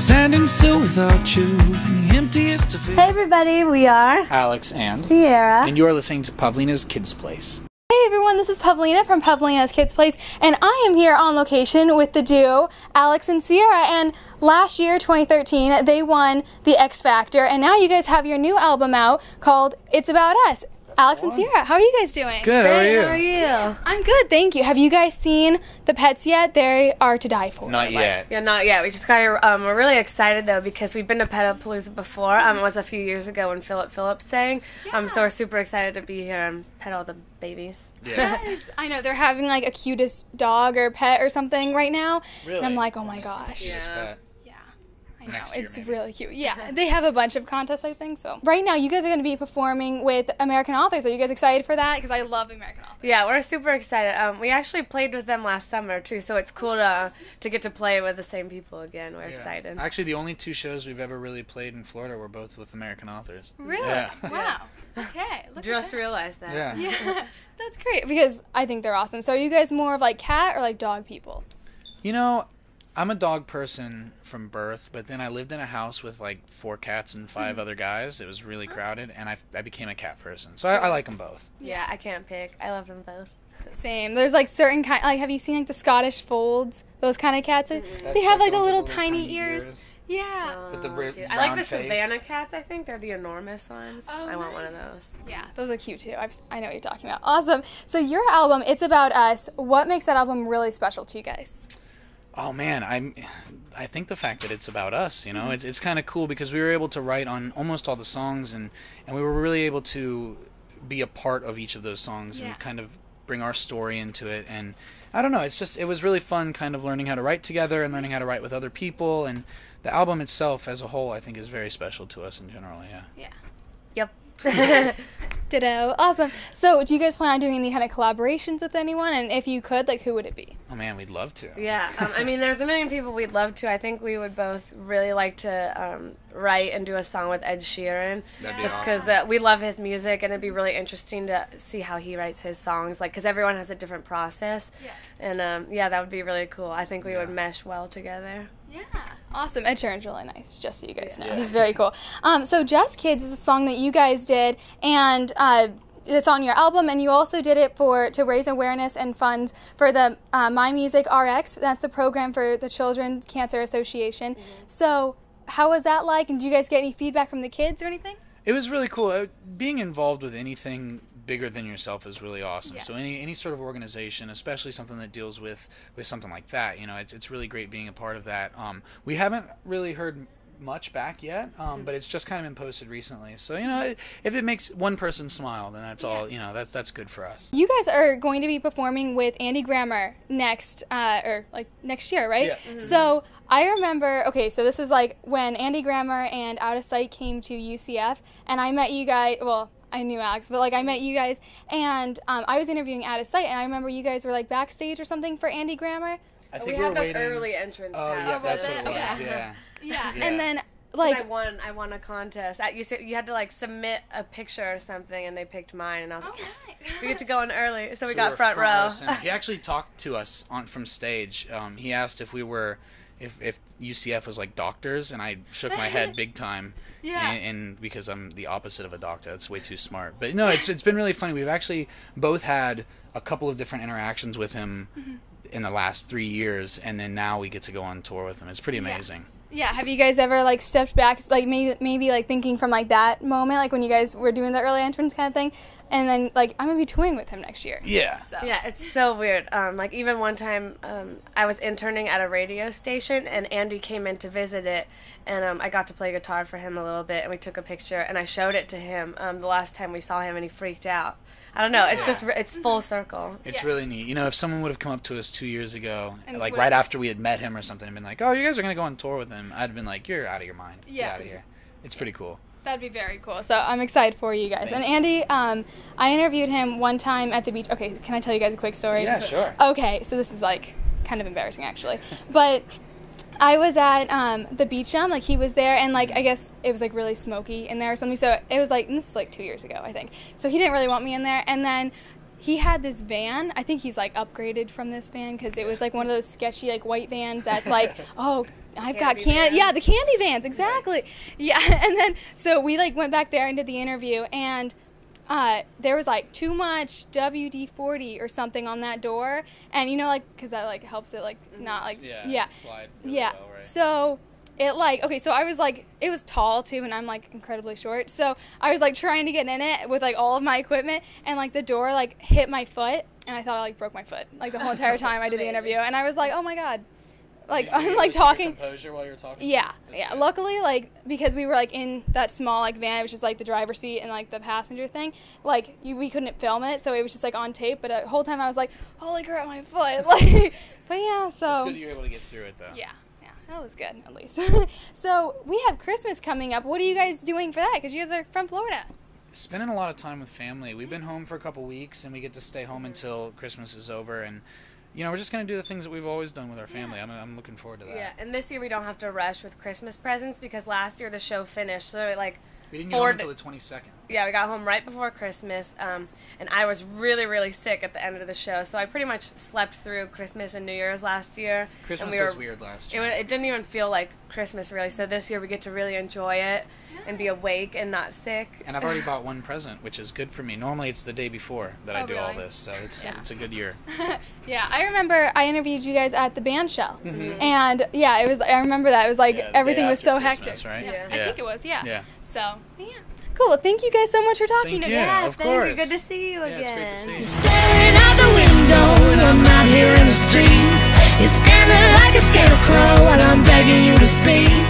standing still without you in the emptiest of Hey everybody, we are Alex and Sierra, and you're listening to Pavlina's Kidz Place. Hey everyone, this is Pavlina from Pavlina's Kidz Place, and I am here on location with the duo Alex and Sierra. And last year, 2013, they won the X Factor, and now you guys have your new album out called It's About Us. Alex and Sierra, how are you guys doing? Good, how are you? How are you? I'm good, thank you. Have you guys seen the pets yet? They are to die for. Not yet. Yeah, not yet. We just got here. We're really excited though because we've been to Pet-a-palooza before. It was a few years ago when Philip Phillips sang. So we're super excited to be here and pet all the babies. Yeah. Yes, I know they're having like a cutest dog or pet or something right now. Really? And I'm like, oh my gosh. Yeah. I know, Next year, it's maybe. really cute. Yeah, they have a bunch of contests, I think, so. Right now, you guys are going to be performing with American authors. Are you guys excited for that? Because I love American authors. Yeah, we're super excited. We actually played with them last summer too, so it's cool to get to play with the same people again. We're excited. Actually, the only two shows we've ever really played in Florida were both with American authors. Really? Yeah. Wow. Okay. Look Just at that. realized that. Yeah. Yeah, that's great because I think they're awesome. So are you guys more of like cat or like dog people? You know, I'm a dog person from birth, but then I lived in a house with like 4 cats and 5 other guys. It was really crowded, and I became a cat person. So I like them both. Yeah, I can't pick. I love them both. Same. There's like certain kind. Like, have you seen like the Scottish folds? Those kind of cats. They have like the little tiny ears. Yeah. With the Cute. I like the face. Savannah cats. I think they're the enormous ones. Oh, I want one of nice. those. Yeah, those are cute too. I know what you're talking about. Awesome. So your album, It's About Us. What makes that album really special to you guys? Oh man, I think the fact that it's about us, you know, it's kind of cool because we were able to write on almost all the songs, and we were really able to be a part of each of those songs and kind of bring our story into it. And I don't know, it was really fun kind of learning how to write together and learning how to write with other people, and the album itself as a whole I think is very special to us in general. Yeah. Yep. Ditto. Awesome. So do you guys plan on doing any kind of collaborations with anyone? And if you could, like, who would it be? Oh man, we'd love to. Yeah, I mean, there's a million people we'd love to. I think we would both really like to write and do a song with Ed Sheeran, That'd be just awesome. because we love his music, and it'd be really interesting to see how he writes his songs, like, because everyone has a different process. Yes. And yeah, that would be really cool. I think we would mesh well together. Yeah. Awesome. Ed Sheeran's really nice, just so you guys know. Yeah. He's very cool. So Just Kids is a song that you guys did, and it's on your album, and you also did it to raise awareness and funds for the My Music RX. That's a program for the Children's Cancer Association. So how was that like, and did you guys get any feedback from the kids or anything? It was really cool. Being involved with anything bigger than yourself is really awesome. Yes. So any sort of organization, especially something that deals with something like that, you know, it's really great being a part of that. We haven't really heard much back yet, but it's just kind of been posted recently. So, you know, if it makes one person smile, then that's all, you know, that's good for us. You guys are going to be performing with Andy Grammer next year, right? Yeah. So I remember, okay, so this is like when Andy Grammer and Out of Sight came to UCF, and I met you guys, well, I knew Alex, but like I met you guys, and I was interviewing Out of Sight, and I remember you guys were like backstage or something for Andy Grammer. I We think had were those waiting. early entrance Oh, yeah, passes. that's what it was, Yeah. yeah. And then I like won a contest. You had to like submit a picture or something, and they picked mine, and I was like, yes, we get to go in early. So we got we're front row. center. He actually talked to us from stage. He asked if we were, if UCF was like doctors, and I shook my head big time. Yeah. And because I'm the opposite of a doctor, that's way too smart. But no, it's been really funny. We've actually both had a couple of different interactions with him in the last 3 years, and then now we get to go on tour with him. It's pretty amazing. Yeah, have you guys ever like stepped back, like maybe like thinking from like that moment, like when you guys were doing the early entrance kind of thing, and then like I'm gonna be touring with him next year. Yeah. So. Yeah, it's so weird. Like even one time, I was interning at a radio station, and Andy came in to visit it, and I got to play guitar for him a little bit, and we took a picture, and I showed it to him the last time we saw him, and he freaked out. I don't know. It's just it's full circle. It's really neat. You know, if someone would have come up to us 2 years ago, And like would- right after we had met him or something, and been like, "Oh, you guys are gonna go on tour with him," I'd have been like, "You're out of your mind. Yeah. Get out of here." It's pretty cool. That'd be very cool. So I'm excited for you guys. And Andy, I interviewed him one time at the beach. Okay, can I tell you guys a quick story? Yeah, sure. Okay, so this is like kind of embarrassing actually, but I was at the beach jump, like he was there, and like I guess it was like really smoky in there or something. So it was like, and this was like 2 years ago, I think. So he didn't really want me in there, and then he had this van. I think he's like upgraded from this van because it was like one of those sketchy like white vans that's like, oh, I've got candy. Yeah, the candy vans, exactly. Nice. Yeah, and then so we like went back there and did the interview, and there was like too much WD-40 or something on that door, and you know, like, because that like helps it like not like slide really well, right? So it like, okay, so I was like, it was tall too, and I'm like incredibly short, so I was like trying to get in it with like all of my equipment, and like the door like hit my foot, and I thought I like broke my foot like the whole entire time I did the interview, and I was like, oh my god. Like, I'm like talking. Composure while you're talking. Yeah, That's yeah. good. Luckily, like, because we were like in that small like van, it was just like the driver's seat and like the passenger thing. Like, we couldn't film it, so it was just like on tape. But the whole time I was like, holy crap, my foot! Like, but yeah, so. It's good you were able to get through it though. Yeah, that was good at least. So we have Christmas coming up. What are you guys doing for that? Because you guys are from Florida. Spending a lot of time with family. We've been home for a couple weeks, and we get to stay home until Christmas is over, and. You know, we're just going to do the things that we've always done with our family. I'm looking forward to that. Yeah, and this year we don't have to rush with Christmas presents because last year the show finished. So, like... We didn't get home until the 22nd. Yeah, we got home right before Christmas, and I was really, really sick at the end of the show. So I pretty much slept through Christmas and New Year's last year. Christmas was weird last year. It didn't even feel like Christmas, really. So this year we get to really enjoy it and be awake and not sick. And I've already bought one present, which is good for me. Normally it's the day before that I do all this, so it's a good year. Yeah, I remember I interviewed you guys at the band shell, and yeah, it was. I remember that it was like everything was so Christmas, hectic. Right? Yeah. I think it was. Yeah. So yeah. Cool. Well, thank you guys so much for talking to me. Yeah, of course. Good to see you again. Yeah, it's great to see you. Staring out the window and I'm out here in the street. You're standing like a scarecrow and I'm begging you to speak.